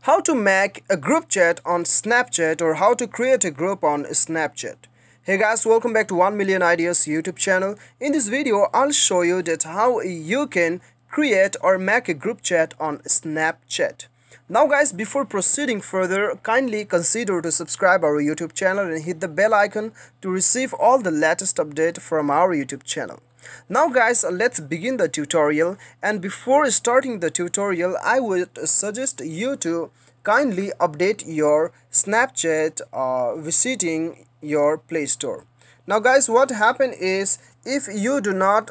How to make a group chat on Snapchat, or how to create a group on Snapchat. Hey guys, welcome back to 1 Million Ideas YouTube channel. In this video, I'll show you that how you can create or make a group chat on Snapchat. Now guys, before proceeding further, kindly consider to subscribe our YouTube channel and hit the bell icon to receive all the latest update from our YouTube channel. Now guys, let's begin the tutorial, and before starting the tutorial I would suggest you to kindly update your Snapchat visiting your Play Store. Now guys, what happen is if you do not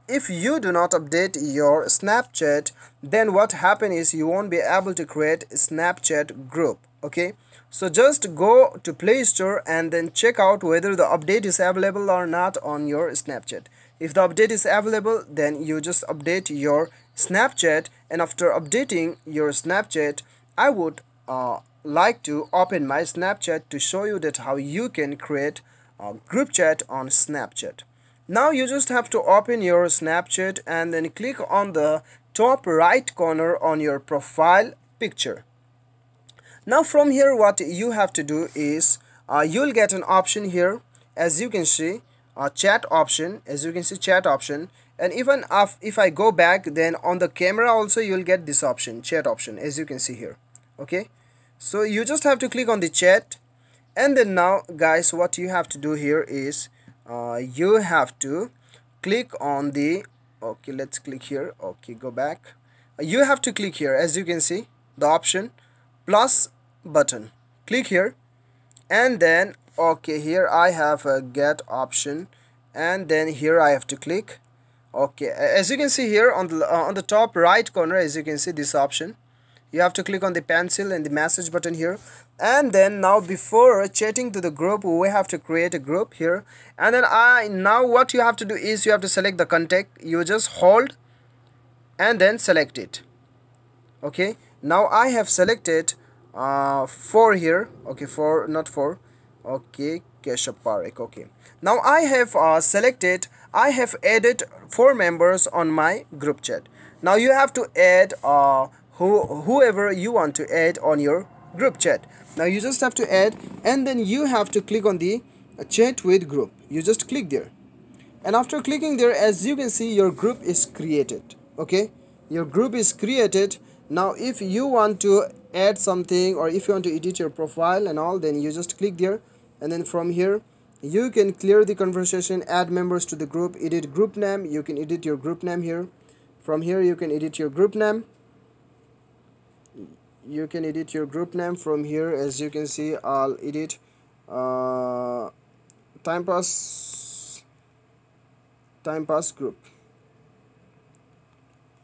update your Snapchat, then what happen is you won't be able to create a Snapchat group. Okay, so just go to Play Store and then check out whether the update is available or not on your Snapchat. If the update is available, then you just update your Snapchat, and after updating your Snapchat, I would like to open my Snapchat to show you that how you can create a group chat on Snapchat. Now you just have to open your Snapchat and then click on the top right corner on your profile picture. Now from here, what you have to do is you'll get an option here, as you can see, chat option, chat option. And even if I go back, then on the camera also you'll get this option, chat option, as you can see here. Okay, so you just have to click on the chat, and then now guys, what you have to do here is you have to click on the, okay, let's click here. Okay, go back. You have to click here, as you can see, the option plus button. Click here, and then okay, here I have a get option, and then here I have to click. Okay, as you can see here on the top right corner, as you can see this option, you have to click on the pencil and the message button here. And then now before chatting to the group, we have to create a group here. And then now what you have to do is you have to select the contact. You just hold and then select it. Okay, now I have selected 4 here. Okay, 4, not 4. Okay, Keshav Parekh. Okay, now I have I have added 4 members on my group chat. Now you have to add whoever you want to add on your group chat. Now you just have to add, and then you have to click on the chat with group. You just click there, and after clicking there, as you can see, your group is created. Okay, your group is created. Now if you want to add something, or if you want to edit your profile and all, then you just click there, and then from here you can clear the conversation, add members to the group, edit group name. You can edit your group name here. From here you can edit your group name. You can edit your group name from here. As you can see, I'll edit time pass group.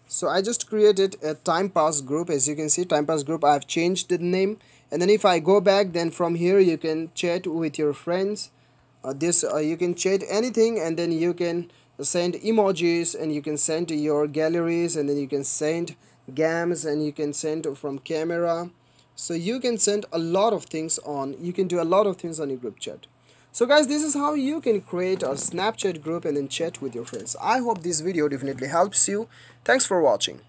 So I just created a time pass group. As you can see, time pass group, I've changed the name. And then if I go back, then from here you can chat with your friends. You can chat anything, and then you can send emojis, and you can send your galleries, and then you can send games, and you can send from camera. So you can send a lot of things on, you can do a lot of things on your group chat. So guys, this is how you can create a Snapchat group and then chat with your friends. I hope this video definitely helps you. Thanks for watching.